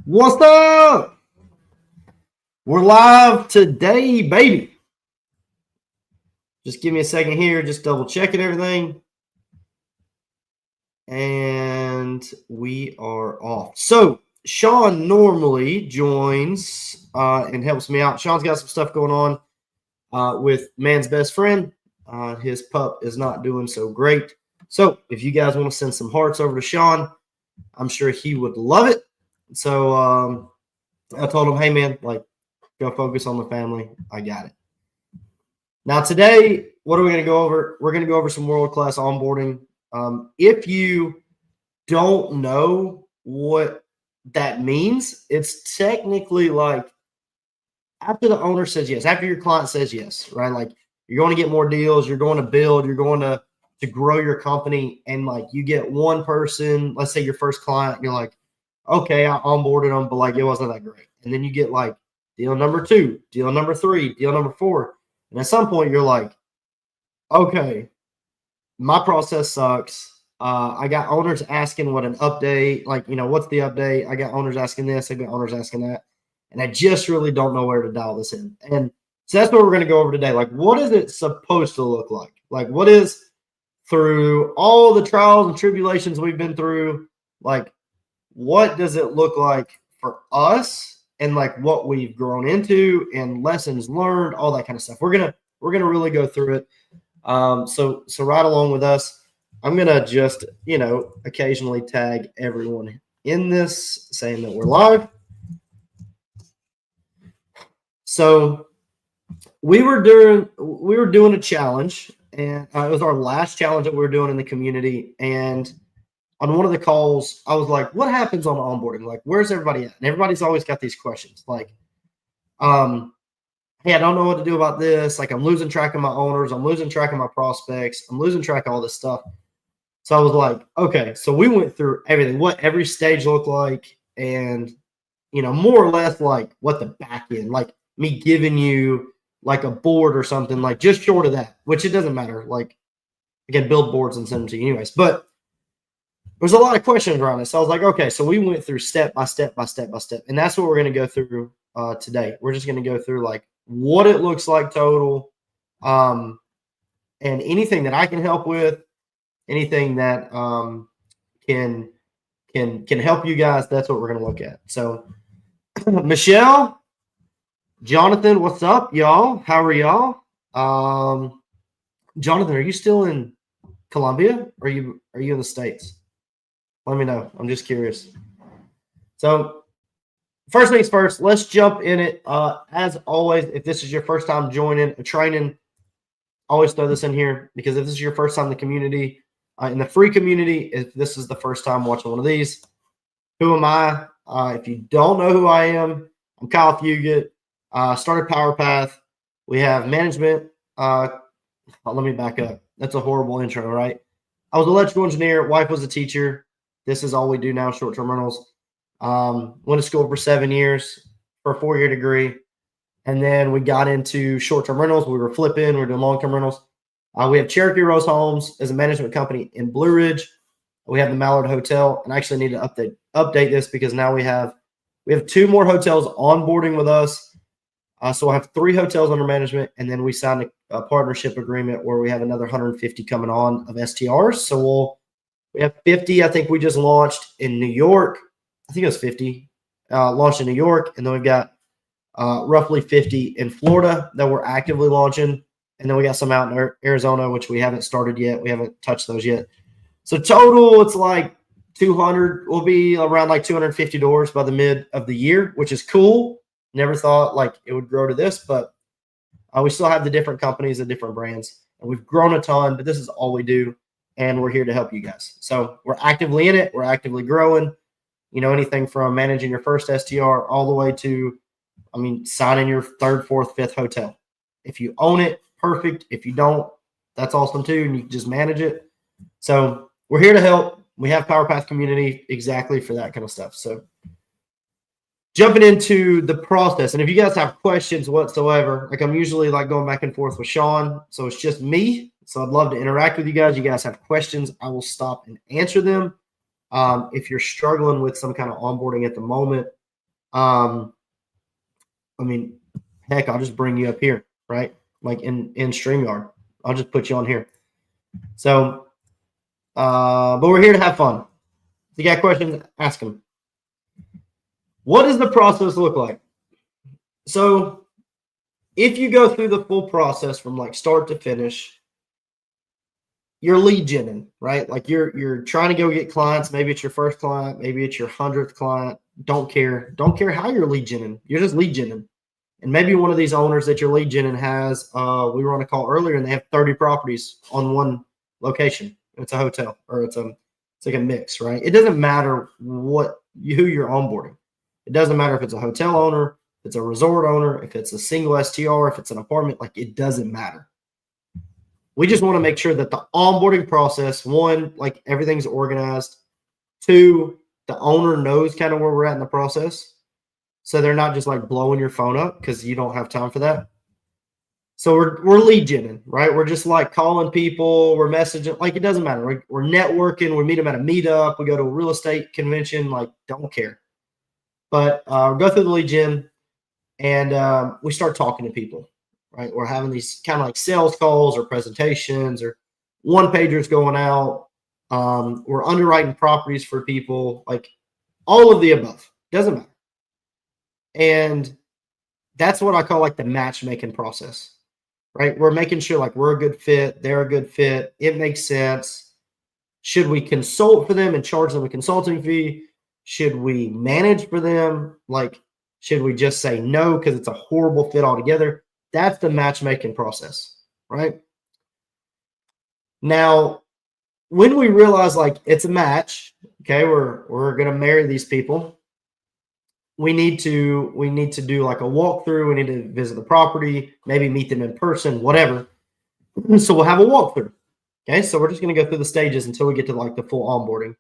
What's up? We're live today, baby. Just give me a second here, just double checking everything. And we are off. So, Sean normally joins and helps me out. Sean's got some stuff going on with man's best friend. His pup is not doing so great. So, if you guys want to send some hearts over to Sean, I'm sure he would love it. So, I told him, hey, man, go focus on the family. I got it. Now, today, what are we going to go over? We're going to go over some world-class onboarding. If you don't know what that means, it's technically like after the owner says yes, after your client says yes, right? Like you're going to get more deals, you're going to build, you're going to grow your company, and like you get one person, let's say your first client, you're like, okay, I onboarded them, but like it wasn't that great. And then you get like deal number 2, deal number 3, deal number 4. And at some point you're like, okay, my process sucks. I got owners asking what an update, like, what's the update? I got owners asking this, I got owners asking that. And I just really don't know where to dial this in. And so that's what we're going to go over today. Like, what is it supposed to look like? Like, what is through all the trials and tribulations we've been through, like, what does it look like for us and like what we've grown into and lessons learned, all that kind of stuff. We're gonna really go through it. So right along with us. I'm gonna just occasionally tag everyone in this, saying that we're live. So we were doing a challenge, and it was our last challenge that we were doing in the community. And on one of the calls, I was like, what happens on onboarding? Like, where's everybody at? And everybody's always got these questions like, hey, I don't know what to do about this. Like, I'm losing track of my owners. I'm losing track of my prospects. I'm losing track of all this stuff. So I was like, okay, so we went through everything, what every stage looked like, and, more or less like what the back end, like me giving you like a board or something, like just short of that, which it doesn't matter. Like, I can build boards and send them to you anyways. But there's a lot of questions around it. So I was like, okay, so we went through step by step by step by step. And that's what we're going to go through today. We're just going to go through like what it looks like total, and anything that I can help with, anything that can help you guys. That's what we're going to look at. So Michelle, Jonathan, what's up, y'all? How are y'all? Jonathan, are you still in Colombia? Or are you in the States? Let me know. I'm just curious. So first things first, let's jump in it. As always, if this is your first time joining a training, always throw this in here, because if this is your first time in the community, in the free community, if this is the first time watching one of these, who am I? If you don't know who I am, I'm Kyle Fugit. Started PowerPath. We have management. Let me back up. That's a horrible intro, right? I was an electrical engineer. Wife was a teacher. This is all we do now, short-term rentals. Went to school for 7 years for a 4-year degree. And then we got into short-term rentals. We were flipping. We were doing long-term rentals. We have Cherokee Rose Homes as a management company in Blue Ridge. We have the Mallard Hotel, and I actually need to update this because now we have 2 more hotels onboarding with us. So I have 3 hotels under management, and then we signed a partnership agreement where we have another 150 coming on of STRs. So we have 50. I think we just launched in New York. I think it was 50 launched in New York, and then we've got roughly 50 in Florida that we're actively launching. And then we got some out in Arizona, which we haven't started yet. We haven't touched those yet. So total, it's like 200. We'll be around like 250 doors by the mid of the year, which is cool. Never thought like it would grow to this, but we still have the different companies and different brands. And we've grown a ton, but this is all we do. And we're here to help you guys. So we're actively in it. We're actively growing. Anything from managing your first STR all the way to, signing your 3rd, 4th, 5th hotel. If you own it, perfect. If you don't, that's awesome too, and you can just manage it. So we're here to help. We have PowerPath community exactly for that kind of stuff. So jumping into the process, and if you guys have questions whatsoever, like I'm usually like going back and forth with Sean, so it's just me. So I'd love to interact with you guys. You guys have questions, I will stop and answer them. If you're struggling with some kind of onboarding at the moment, I mean, heck, I'll just bring you up here, right? Like in StreamYard. I'll just put you on here. So, but we're here to have fun. If you got questions, ask them. What does the process look like? So, if you go through the full process from like start to finish, you're lead genning, right? Like you're trying to go get clients. Maybe it's your first client, maybe it's your 100th client. Don't care how you're lead genning. You're just lead genning. And maybe one of these owners that you're lead genning has, we were on a call earlier, and they have 30 properties on one location. It's a hotel, or it's like a mix, right? It doesn't matter who you're onboarding. It doesn't matter if it's a hotel owner, if it's a resort owner, if it's a single STR, if it's an apartment. Like, it doesn't matter. We just want to make sure that the onboarding process, one, like everything's organized. Two, the owner knows kind of where we're at in the process. So they're not just like blowing your phone up, because you don't have time for that. So we're lead genning, right? We're just like calling people, we're messaging, like it doesn't matter. We're networking, we meet them at a meetup, we go to a real estate convention, like don't care. But we go through the lead gen, and we start talking to people, right? We're having these kind of like sales calls or presentations or one-pagers going out. We're underwriting properties for people, like all of the above. Doesn't matter. And that's what I call like the matchmaking process, right? We're making sure like we're a good fit, they're a good fit, it makes sense. Should we consult for them and charge them a consulting fee? Should we manage for them? Like, should we just say no because it's a horrible fit altogether? That's the matchmaking process, right? Now, when we realize like it's a match, okay, we're gonna marry these people. We need to do like a walkthrough. We need to visit the property, maybe meet them in person, whatever. So we'll have a walkthrough. Okay, so we're just going to go through the stages until we get to like the full onboarding,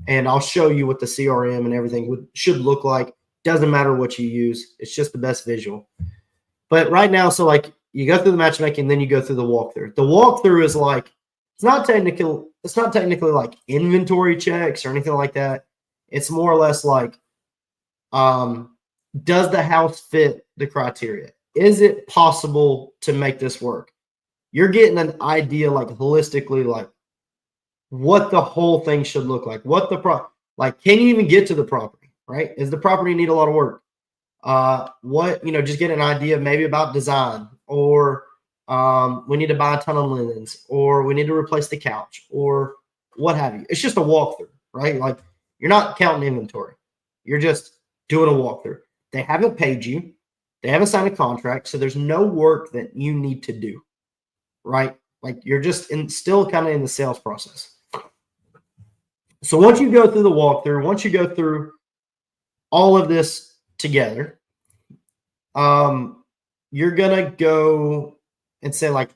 and I'll show you what the CRM and everything should look like. Doesn't matter what you use; it's just the best visual. But right now, so like you go through the matchmaking, then you go through the walkthrough. The walkthrough is like it's not technically like inventory checks or anything like that. It's more or less like, does the house fit the criteria? Is it possible to make this work? You're getting an idea, like holistically, like what the whole thing should look like. Like, can you even get to the property? Right? Is the property need a lot of work? Just get an idea maybe about design, or we need to buy a ton of linens, or we need to replace the couch, or what have you. It's just a walkthrough, right? Like, you're not counting inventory. You're just doing a walkthrough. They haven't paid you. They haven't signed a contract. So there's no work that you need to do, right? Like, you're just still kind of in the sales process. So once you go through the walkthrough, once you go through all of this together, you're going to go and say, like,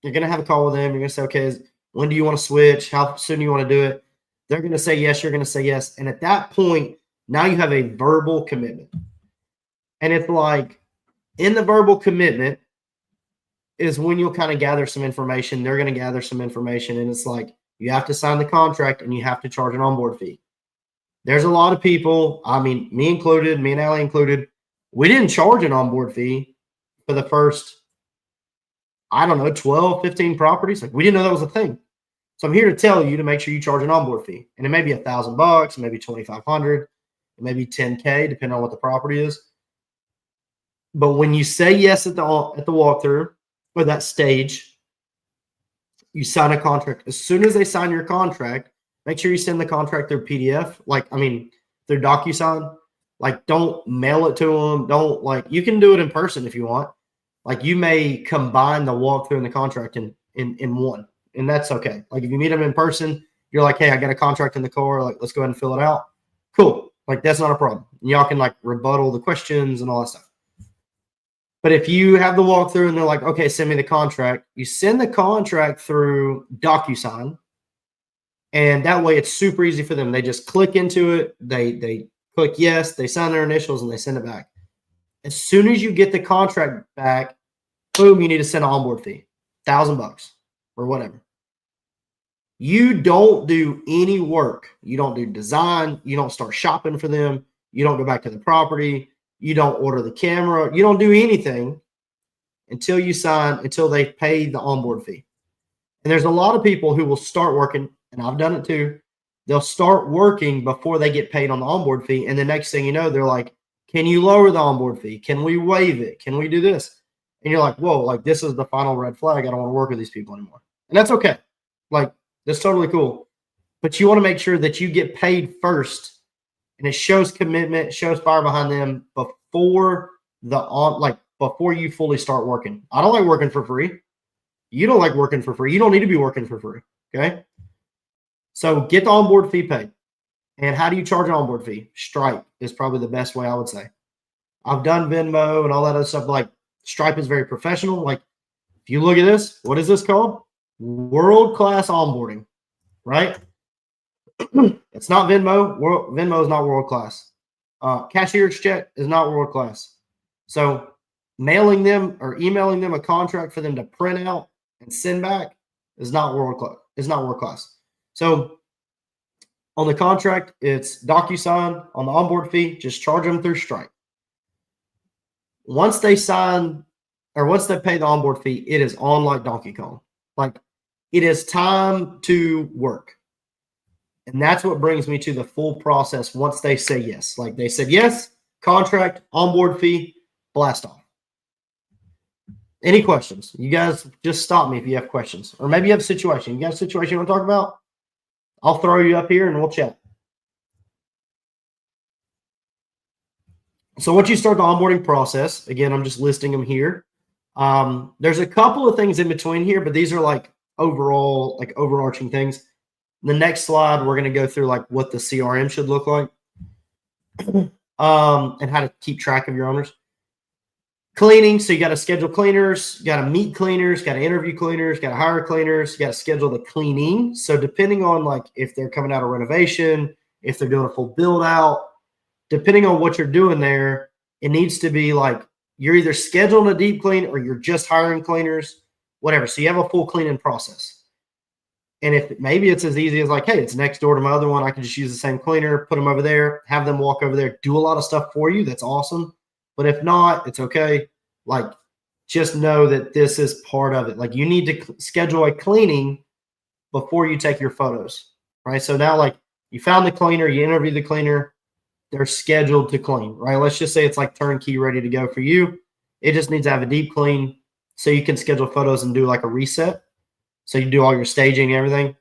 you're going to have a call with them. You're going to say, okay, when do you want to switch? How soon do you want to do it? They're going to say yes. You're going to say yes. And at that point, now you have a verbal commitment. And it's like, in the verbal commitment is when you'll kind of gather some information. They're going to gather some information. And it's like, you have to sign the contract and you have to charge an onboard fee. There's a lot of people, I mean, me included, me and Allie included, we didn't charge an onboard fee for the first, 12, 15 properties. Like, we didn't know that was a thing. So I'm here to tell you to make sure you charge an onboard fee. And it may be $1,000, maybe $2,500, maybe $10K, depending on what the property is. But when you say yes at the walkthrough or that stage, you sign a contract. As soon as they sign your contract, make sure you send the contract through PDF, through DocuSign. Like, don't mail it to them. You can do it in person if you want. Like, you may combine the walkthrough and the contract in one, and that's okay. Like, if you meet them in person, you're like, hey, I got a contract in the car. Like, let's go ahead and fill it out. Cool. Like, that's not a problem. And y'all can like rebuttal the questions and all that stuff. But if you have the walkthrough and they're like, okay, send me the contract, you send the contract through DocuSign. And that way it's super easy for them. They just click into it. They click yes, they sign their initials, and they send it back. As soon as you get the contract back, boom, you need to send an onboard fee, $1,000 or whatever. You don't do any work. You don't do design. You don't start shopping for them. You don't go back to the property. You don't order the camera. You don't do anything until they pay the onboard fee. And there's a lot of people who will start working, and I've done it too. They'll start working before they get paid on the onboard fee. And the next thing you know, they're like, can you lower the onboard fee? Can we waive it? Can we do this? And you're like, whoa, like this is the final red flag. I don't want to work with these people anymore. And that's okay. Like, that's totally cool. But you want to make sure that you get paid first, and it shows commitment, shows fire behind them before before you fully start working. I don't like working for free. You don't like working for free. You don't need to be working for free. Okay. So get the onboard fee paid. And how do you charge an onboard fee? Stripe is probably the best way, I would say. I've done Venmo and all that other stuff. Like, Stripe is very professional. Like, if you look at this, what is this called? World-class onboarding, right? It's not Venmo. Venmo is not world-class. Cashier's check is not world-class. So mailing them or emailing them a contract for them to print out and send back is not world-class. It's not world-class. So on the contract, it's DocuSign. On the onboard fee, just charge them through Stripe. Once they sign or once they pay the onboard fee, it is on like Donkey Kong. Like, it is time to work. And that's what brings me to the full process once they say yes. Like, they said yes, contract, onboard fee, blast off. Any questions? You guys just stop me if you have questions. Or maybe you have a situation. You got a situation you want to talk about? I'll throw you up here and we'll chat. So once you start the onboarding process, again, I'm just listing them here. There's a couple of things in between here, but these are like overall, like overarching things. The next slide, we're going to go through like what the CRM should look like and how to keep track of your owners. Cleaning, so you got to schedule cleaners, got to meet cleaners, got to interview cleaners, got to hire cleaners, got to schedule the cleaning. So depending on like if they're coming out of renovation, if they're doing a full build out, depending on what you're doing there, it needs to be like you're either scheduling a deep clean or you're just hiring cleaners, whatever. So you have a full cleaning process. And if maybe it's as easy as like, hey, it's next door to my other one, I can just use the same cleaner, put them over there, have them walk over there, do a lot of stuff for you. That's awesome. But if not, it's okay. Like, just know that this is part of it. Like, you need to schedule a cleaning before you take your photos, right? So now, like, you found the cleaner, you interview the cleaner, they're scheduled to clean, right? Let's just say it's like turnkey ready to go for you. It just needs to have a deep clean so you can schedule photos and do like a reset. So you do all your staging and everything.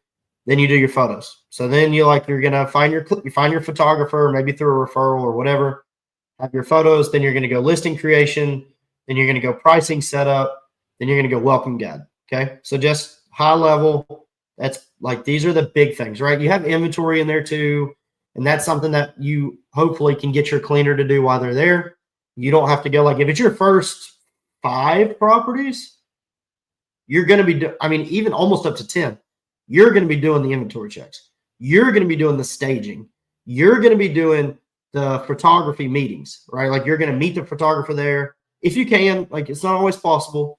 Then you do your photos. So then you're going to find your photographer, maybe through a referral or whatever. Have your photos, then you're going to go listing creation, then you're going to go pricing setup, then you're going to go welcome guide. Okay. So just high level, that's like, these are the big things, right? You have inventory in there too. And that's something that you hopefully can get your cleaner to do while they're there. You don't have to go, like, if it's your first 5 properties, you're going to be, even almost up to 10, you're going to be doing the inventory checks. You're going to be doing the staging. You're going to be doing the photography meetings, right? Like, you're going to meet the photographer there if you can. Like, it's not always possible,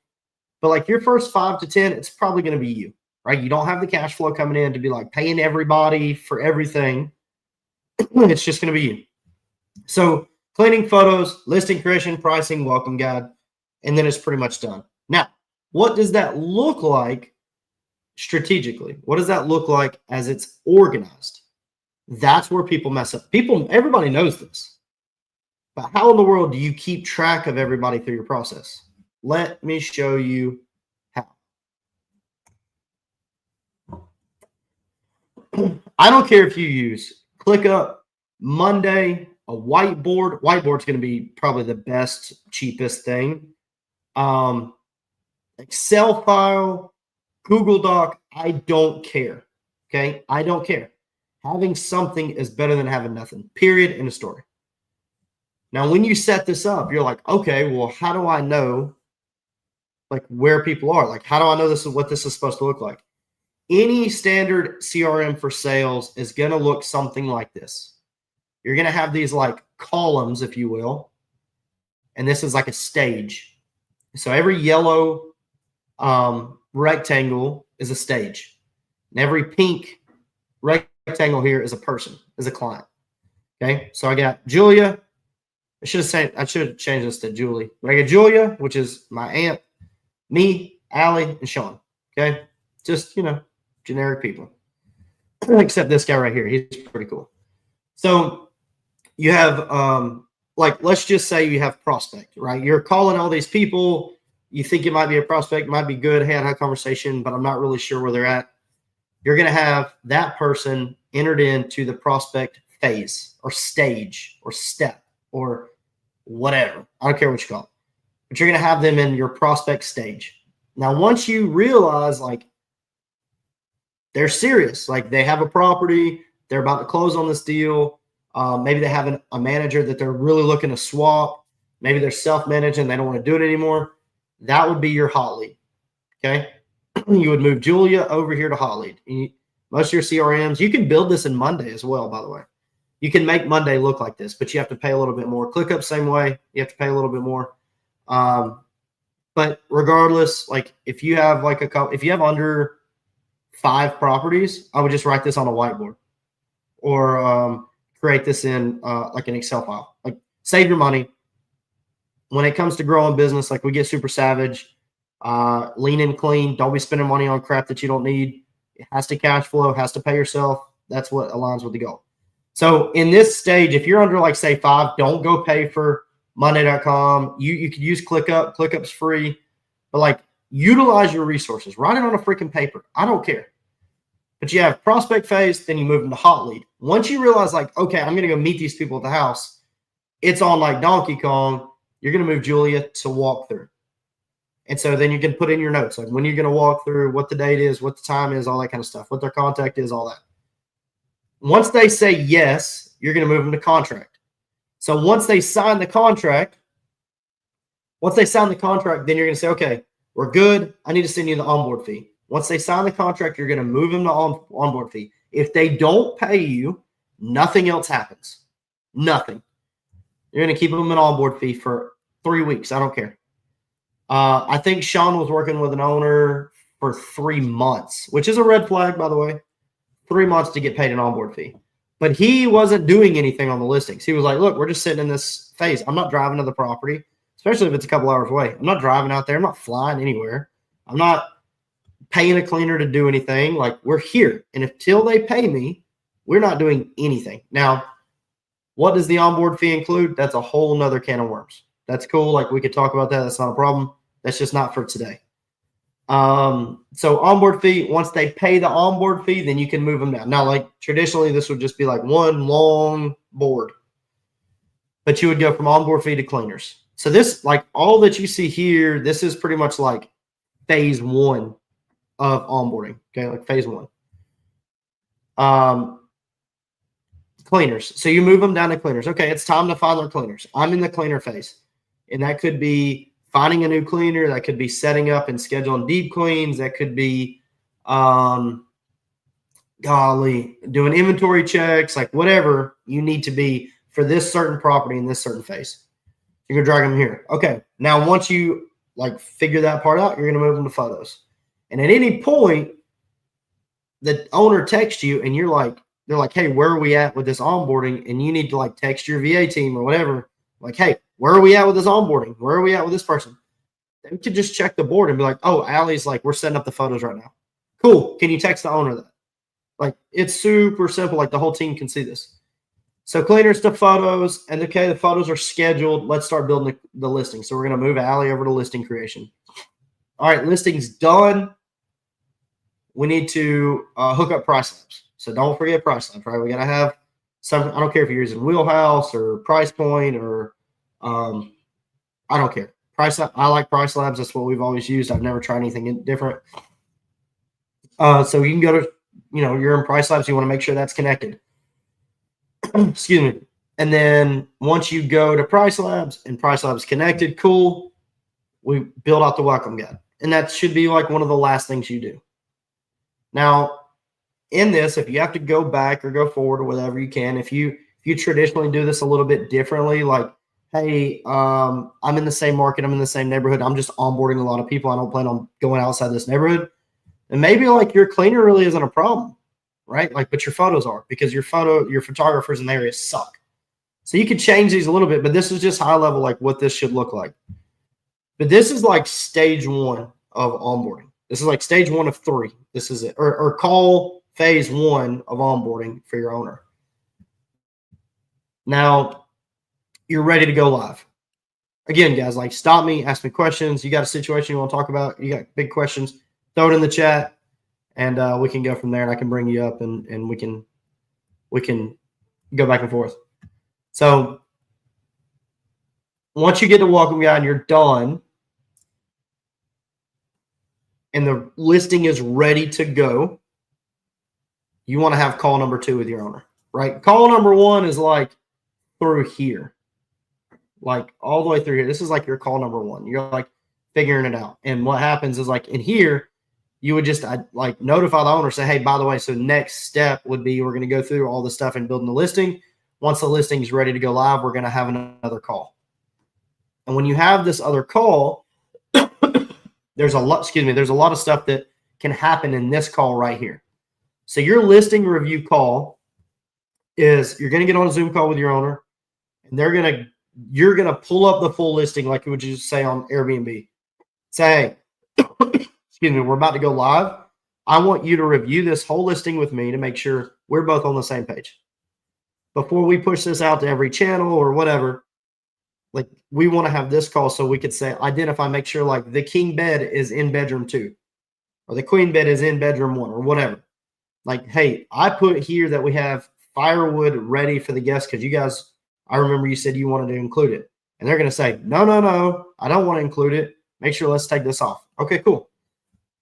but like your first 5 to 10, it's probably going to be you, right? You don't have the cash flow coming in to be like paying everybody for everything. It's just going to be you. So cleaning, photos, listing creation, pricing, welcome guide, and then it's pretty much done. Now, what does that look like strategically? What does that look like as it's organized? That's where people mess up. Everybody knows this. But how in the world do you keep track of everybody through your process? Let me show you how. I don't care if you use ClickUp, Monday, a whiteboard. Whiteboard's going to be probably the best, cheapest thing. Excel file, Google Doc, I don't care. Okay? I don't care. Having something is better than having nothing. Period. In a story. Now, when you set this up, you're like, okay, well, how do I know like where people are? Like, how do I know this is what this is supposed to look like? Any standard CRM for sales is going to look something like this. You're going to have these like columns, if you will, and this is like a stage. So every yellow rectangle is a stage, and every pink rectangle here is a person, is a client. Okay, so I got Julia. I should have changed this to Julie, but I got Julia, which is my aunt, me, Allie, and Sean. Okay, just generic people, except this guy right here. He's pretty cool. So you have like, let's just say you have prospect, right? You're calling all these people. You think it might be a prospect, might be good. Hey, I had a conversation, but I'm not really sure where they're at. You're going to have that person entered into the prospect phase or stage or step or whatever. I don't care what you call it, but you're going to have them in your prospect stage. Now, once you realize like they're serious, like they have a property, they're about to close on this deal. Maybe they have a manager that they're really looking to swap. Maybe they're self-managing. They don't want to do it anymore. That would be your hot lead. Okay. You would move Julia over here to hot lead. Most of your CRMs, you can build this in Monday as well, by the way. You can make Monday look like this, but you have to pay a little bit more. ClickUp, same way. You have to pay a little bit more. But regardless, like if you have like if you have under 5 properties, I would just write this on a whiteboard or create this in like an Excel file. Like save your money. When it comes to growing business, like we get super savage, lean and clean. Don't be spending money on crap that you don't need. It has to cash flow, has to pay yourself. That's what aligns with the goal. So in this stage, if you're under like say 5, don't go pay for Monday.com. You could use ClickUp. ClickUp's free, but like utilize your resources. Write it on a freaking paper. I don't care. But you have prospect phase, then you move them to hot lead. Once you realize like, okay, I'm going to go meet these people at the house. It's on like Donkey Kong. You're going to move Julia to walk through. And so then you can put in your notes, like when you're going to walk through, what the date is, what the time is, all that kind of stuff, what their contact is, all that. Once they say yes, you're going to move them to contract. So once they sign the contract, then you're going to say, okay, we're good. I need to send you the onboard fee. Once they sign the contract, you're going to move them to onboard fee. If they don't pay you, nothing else happens. Nothing. You're going to keep them an onboard fee for 3 weeks. I don't care. I think Sean was working with an owner for 3 months, which is a red flag, by the way. 3 months to get paid an onboard fee. But he wasn't doing anything on the listings. He was like, look, we're just sitting in this phase. I'm not driving to the property, especially if it's a couple hours away. I'm not driving out there. I'm not flying anywhere. I'm not paying a cleaner to do anything. Like, we're here. And until they pay me, we're not doing anything. Now, what does the onboard fee include? That's a whole nother can of worms. That's cool. Like, we could talk about that. That's not a problem. That's just not for today. So onboard fee, once they pay the onboard fee, then you can move them down. Now, like traditionally, this would just be like one long board, but you would go from onboard fee to cleaners. So this, like all that you see here, this is pretty much like phase 1 of onboarding. Okay. Like phase 1. Cleaners. So you move them down to cleaners. Okay. It's time to find their cleaners. I'm in the cleaner phase, and that could be finding a new cleaner. That could be setting up and scheduling deep cleans. That could be, doing inventory checks, like whatever you need to be for this certain property in this certain phase. You're going to drag them here. Okay. Now, once you like figure that part out, you're going to move them to photos. And at any point, the owner texts you and they're like, hey, where are we at with this onboarding? And you need to like text your VA team or whatever. Like, hey, where are we at with this onboarding? Where are we at with this person? They could just check the board and be like, oh, Allie's like, we're setting up the photos right now. Cool. Can you text the owner that? Like, it's super simple. Like, the whole team can see this. So cleaners to photos. And okay, the photos are scheduled. Let's start building the listing. So we're going to move Allie over to listing creation. All right, listing's done. We need to hook up price labs. So don't forget price labs, right? We got to have some, I don't care if you're using Wheelhouse or Price Point or I don't care. I like Price Labs. That's what we've always used. I've never tried anything different. So you can go to, you're in Price Labs. You want to make sure that's connected. Excuse me. And then once you go to Price Labs and Price Labs connected, cool. We build out the welcome guide. And that should be like one of the last things you do. Now, in this, if you have to go back or go forward or whatever you can, if you traditionally do this a little bit differently, like, hey, I'm in the same market, I'm in the same neighborhood, I'm just onboarding a lot of people, I don't plan on going outside this neighborhood, and maybe like your cleaner really isn't a problem, right? Like, but your photos are, because your photographers in the area suck. So you could change these a little bit, but this is just high level, like what this should look like. But this is like stage 1 of onboarding. This is like stage 1 of 3. This is it. Or call phase 1 of onboarding for your owner. Now you're ready to go live. Again, guys, like stop me, ask me questions. You got a situation you want to talk about, you got big questions, throw it in the chat, and we can go from there, and I can bring you up, and we can go back and forth. So once you get to welcome guide and you're done and the listing is ready to go, you want to have call number 2 with your owner, right? Call number 1 is like through here, like all the way through here. This is like your call number 1. You're like figuring it out. And what happens is like in here, you would just like notify the owner, say, hey, by the way, so next step would be we're going to go through all the stuff and building the listing. Once the listing is ready to go live, we're going to have another call. And when you have this other call, there's a lot of stuff that can happen in this call right here. So your listing review call is you're going to get on a Zoom call with your owner, and you're going to pull up the full listing like you would just say on Airbnb. Say, hey, excuse me, we're about to go live. I want you to review this whole listing with me to make sure we're both on the same page. Before we push this out to every channel or whatever, like we want to have this call so we could say, identify, make sure like the king bed is in bedroom 2 or the queen bed is in bedroom 1 or whatever. Like, hey, I put here that we have firewood ready for the guests because you guys, I remember you said you wanted to include it. And they're going to say, no, I don't want to include it. Make sure, let's take this off. Okay, cool.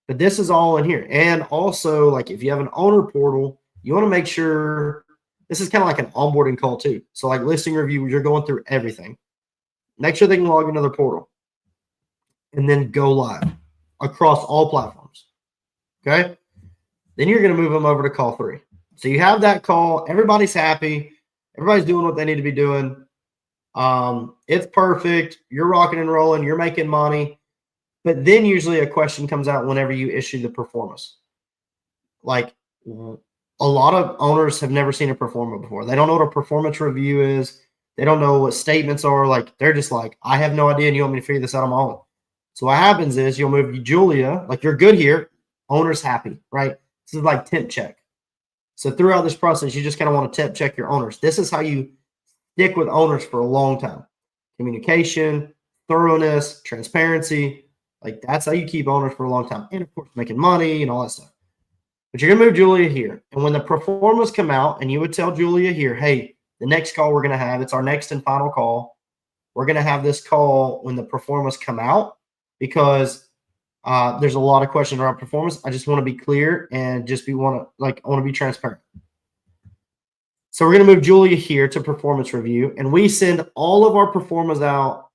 But this is all in here. And also, like if you have an owner portal, you want to make sure this is kind of like an onboarding call too. So like listing review, you're going through everything. Make sure they can log into their portal and then go live across all platforms. Okay. Then you're going to move them over to call 3. So you have that call. Everybody's happy. Everybody's doing what they need to be doing. It's perfect. You're rocking and rolling. You're making money. But then usually a question comes out whenever you issue the performance. Like a lot of owners have never seen a performer before. They don't know what a performance review is. They don't know what statements are. Like they're just like, I have no idea, and you want me to figure this out on my own. So what happens is you'll move Julia, like you're good here. Owner's happy, right? This is like temp check. So throughout this process, you just kind of want to temp check your owners. This is how you stick with owners for a long time. Communication, thoroughness, transparency. Like that's how you keep owners for a long time. And of course, making money and all that stuff. But you're going to move Julia here. And when the performers come out, and you would tell Julia here, hey, the next call we're going to have, it's our next and final call. We're going to have this call when the performers come out because there's a lot of questions around performance. I just want to be clear and I want to be transparent. So we're going to move Julia here to performance review, and we send all of our performers out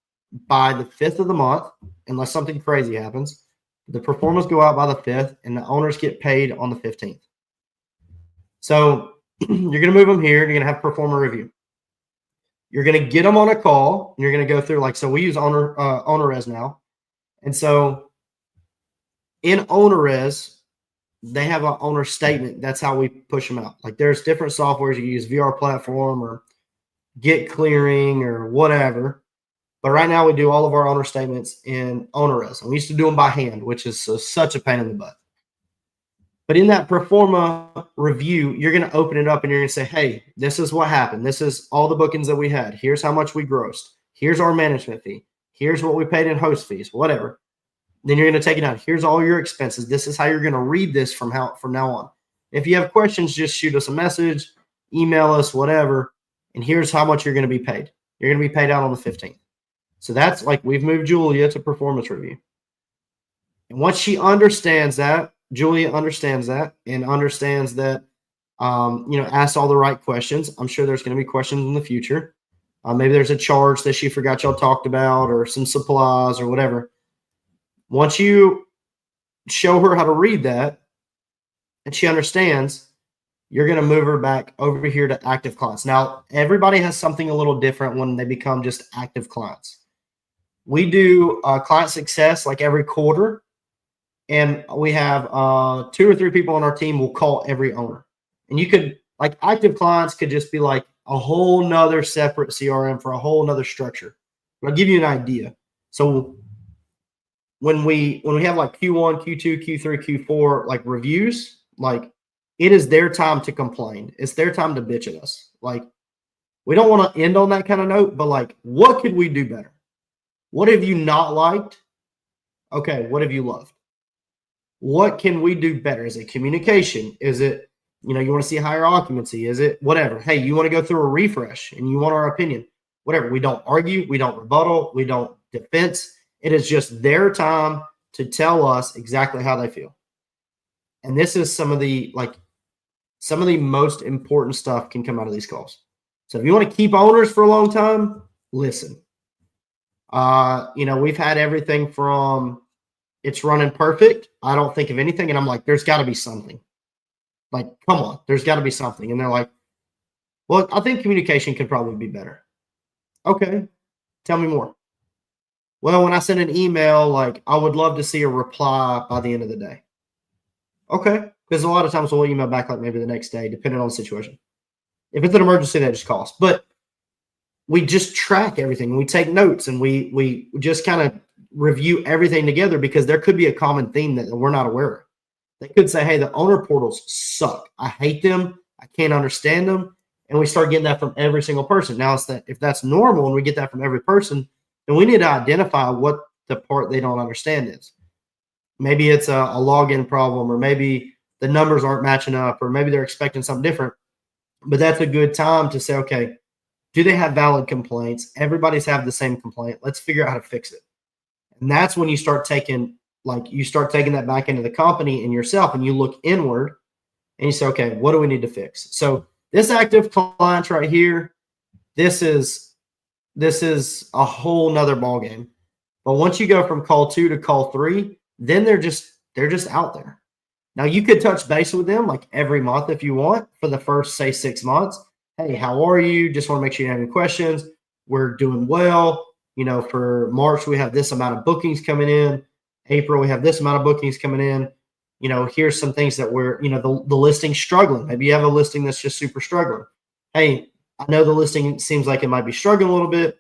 by the 5th of the month, unless something crazy happens. The performers go out by the 5th, and the owners get paid on the 15th. So you're going to move them here. You're going to have performer review. You're going to get them on a call. And you're going to go through so we use OwnerRez now. And so in OwnerRez, they have an owner statement. That's how we push them out. Like there's different softwares you use, VR platform or Get Clearing or whatever. But right now we do all of our owner statements in OwnerRez. And we used to do them by hand, which is such a pain in the butt. But in that performa review, you're going to open it up and you're going to say, hey, this is what happened. This is all the bookings that we had. Here's how much we grossed. Here's our management fee. Here's what we paid in host fees, whatever. Then you're going to take it out. Here's all your expenses. This is how you're going to read this from now on. If you have questions, just shoot us a message, email us, whatever. And here's how much you're going to be paid. You're going to be paid out on the 15th. So that's like we've moved Julia to performance review. And once she understands that, Julia understands that and understands that, asked all the right questions. I'm sure there's going to be questions in the future. Maybe there's a charge that she forgot y'all talked about or some supplies or whatever. Once you show her how to read that and she understands, you're going to move her back over here to active clients. Now, everybody has something a little different when they become just active clients. We do client success like every quarter. And we have 2 or 3 people on our team will call every owner. And you could, like active clients could just be like a whole nother separate CRM for a whole nother structure. But I'll give you an idea. So when we have like Q1, Q2, Q3, Q4 like reviews, like it is their time to complain. It's their time to bitch at us. Like we don't want to end on that kind of note, but like what could we do better? What have you not liked? Okay, what have you loved? What can we do better? Is it communication? Is it, you want to see higher occupancy? Is it whatever? Hey, you want to go through a refresh and you want our opinion? Whatever. We don't argue. We don't rebuttal. We don't defense. It is just their time to tell us exactly how they feel. And this is some of the most important stuff can come out of these calls. So if you want to keep owners for a long time, listen. We've had everything from it's running perfect. I don't think of anything. And I'm like, there's got to be something. Like, come on, there's got to be something. And they're like, well, I think communication could probably be better. Okay, tell me more. Well, when I send an email, like, I would love to see a reply by the end of the day. Okay, because a lot of times we'll email back like maybe the next day, depending on the situation. If it's an emergency, that just costs. But we just track everything. We take notes and we just kind of review everything together because there could be a common theme that we're not aware of. They could say, hey, the owner portals suck. I hate them. I can't understand them. And we start getting that from every single person. Now, if that's normal and we get that from every person, then we need to identify what the part they don't understand is. Maybe it's a login problem, or maybe the numbers aren't matching up, or maybe they're expecting something different. But that's a good time to say, okay, do they have valid complaints? Everybody's have the same complaint. Let's figure out how to fix it. And that's when you start taking that back into the company and yourself, and you look inward and you say, okay, what do we need to fix? So this active clients right here, this is a whole nother ball game. But once you go from call 2 to call 3, then they're just out there. Now you could touch base with them like every month if you want for the first, say, 6 months. Hey, how are you? Just want to make sure you have any questions. We're doing well. For March, we have this amount of bookings coming in. April, we have this amount of bookings coming in. Here's some things that we're, the listing's struggling. Maybe you have a listing that's just super struggling. Hey, I know the listing seems like it might be struggling a little bit.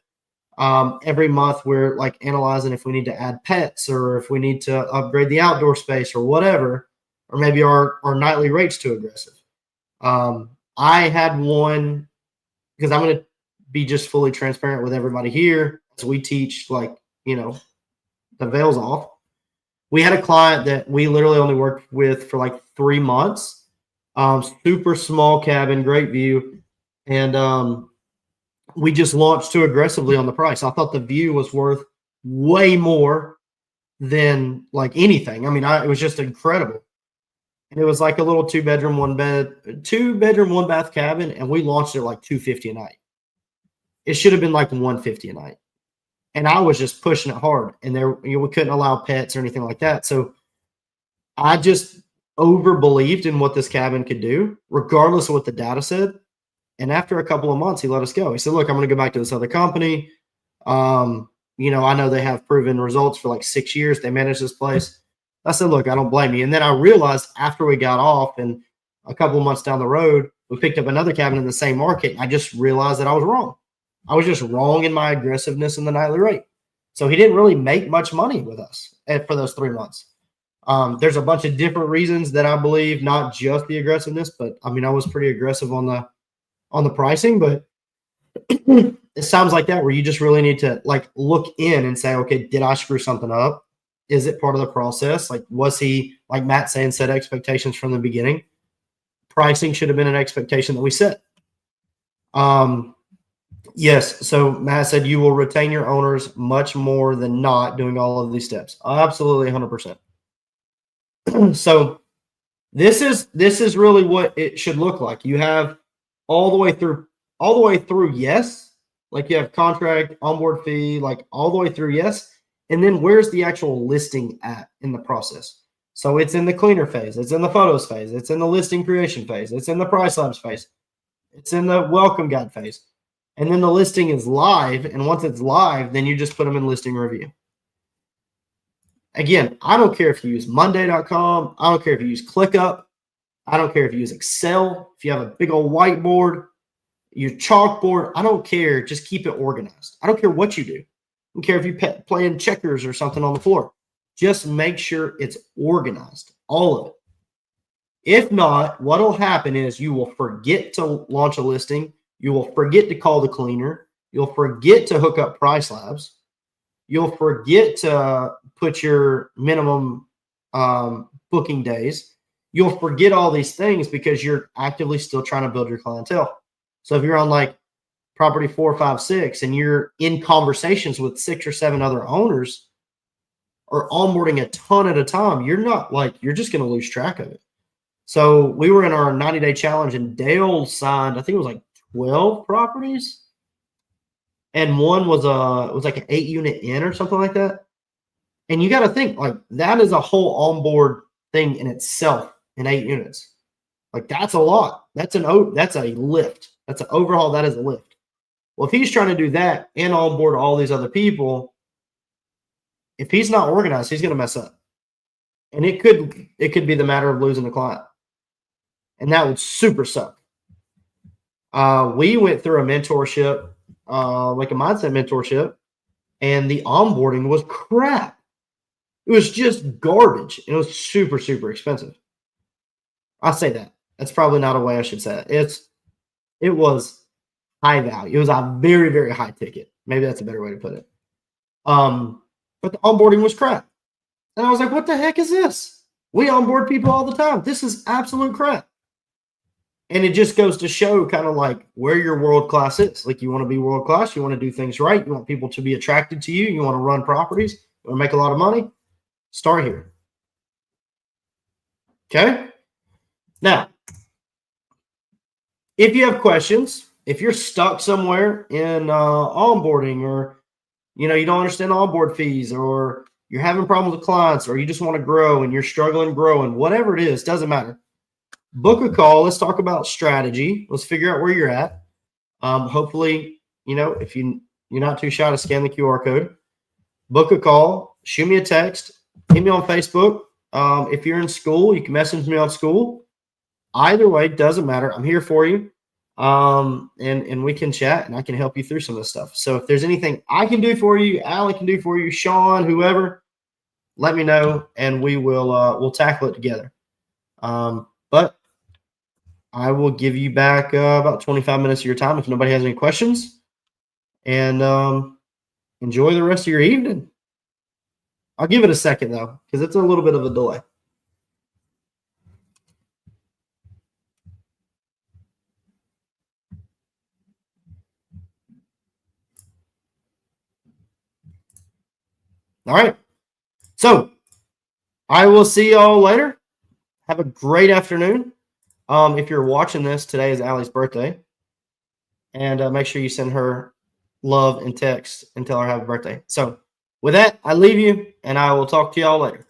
Every month we're like analyzing if we need to add pets or if we need to upgrade the outdoor space or whatever, or maybe our nightly rate's too aggressive. I had one, because I'm going to be just fully transparent with everybody here. So we teach the veils off. We had a client that we literally only worked with for like 3 months. Super small cabin, great view. And we just launched too aggressively on the price. I thought the view was worth way more than like anything. I mean, it was just incredible. And it was like a little 2-bedroom, 1-bath cabin. And we launched it like $250 a night. It should have been like $150 a night. And I was just pushing it hard, and we couldn't allow pets or anything like that. So I just over believed in what this cabin could do, regardless of what the data said. And after a couple of months, he let us go. He said, look, I'm going to go back to this other company. I know they have proven results for like 6 years. They manage this place. I said, look, I don't blame you. And then I realized after we got off and a couple of months down the road, we picked up another cabin in the same market. I just realized that I was wrong. I was just wrong in my aggressiveness in the nightly rate. So he didn't really make much money with us for those 3 months. There's a bunch of different reasons that I believe, not just the aggressiveness, but I mean, I was pretty aggressive on the pricing, but it sounds like that where you just really need to like look in and say, okay, did I screw something up? Is it part of the process? Like, was he, like Matt saying, set expectations from the beginning? Pricing should have been an expectation that we set. Yes. So Matt said you will retain your owners much more than not doing all of these steps. Absolutely 100%. So this is really what it should look like. You have all the way through. Yes. Like you have contract, onboard fee, like all the way through. Yes. And then where's the actual listing at in the process? So it's in the cleaner phase. It's in the photos phase. It's in the listing creation phase. It's in the price labs phase. It's in the welcome guide phase. And then the listing is live. And once it's live, then you just put them in listing review. Again, I don't care if you use Monday.com. I don't care if you use ClickUp. I don't care if you use Excel. If you have a big old whiteboard, your chalkboard. I don't care. Just keep it organized. I don't care what you do. I don't care if you playing checkers or something on the floor. Just make sure it's organized, all of it. If not, what will happen is you will forget to launch a listing. You will forget to call the cleaner. You'll forget to hook up price labs. You'll forget to put your minimum booking days. You'll forget all these things because you're actively still trying to build your clientele. So if you're on like property 4, 5, 6, and you're in conversations with 6 or 7 other owners or onboarding a ton at a time, you're just going to lose track of it. So we were in our 90-day challenge, and Dale signed, I think it was like 12 properties, and one was like an 8-unit inn or something like that. And you got to think, like, that is a whole onboard thing in itself in 8 units. Like, that's a lot. That's a lift. That's an overhaul. That is a lift. Well, if he's trying to do that and onboard all these other people, if he's not organized, he's going to mess up. And it could be the matter of losing the client. And that would super suck. We went through a mentorship, like a mindset mentorship, and the onboarding was crap. It was just garbage. And it was super, super expensive. I'll say that. That's probably not a way I should say it. It was high value. It was a very, very high ticket. Maybe that's a better way to put it. But the onboarding was crap. And I was like, what the heck is this? We onboard people all the time. This is absolute crap. And it just goes to show kind of like where your world class is. Like, you want to be world class. You want to do things right. You want people to be attracted to you. You want to run properties. You want to make a lot of money. Start here. Okay? Now, if you have questions, if you're stuck somewhere in onboarding, or you don't understand onboard fees, or you're having problems with clients, or you just want to grow and you're struggling growing, whatever it is, doesn't matter. Book a call. Let's talk about strategy. Let's figure out where you're at. Hopefully, if you're not too shy to scan the QR code, book a call, shoot me a text, hit me on Facebook. If you're in school, you can message me on school. Either way, doesn't matter. I'm here for you. And we can chat, and I can help you through some of this stuff. So if there's anything I can do for you, Allie can do for you, Sean, whoever, let me know, and we'll tackle it together. But I will give you back about 25 minutes of your time if nobody has any questions, and enjoy the rest of your evening. I'll give it a second, though, because it's a little bit of a delay. All right. So I will see y'all later. Have a great afternoon. If you're watching this, today is Allie's birthday. And make sure you send her love and text and tell her happy birthday. So with that, I leave you, and I will talk to y'all later.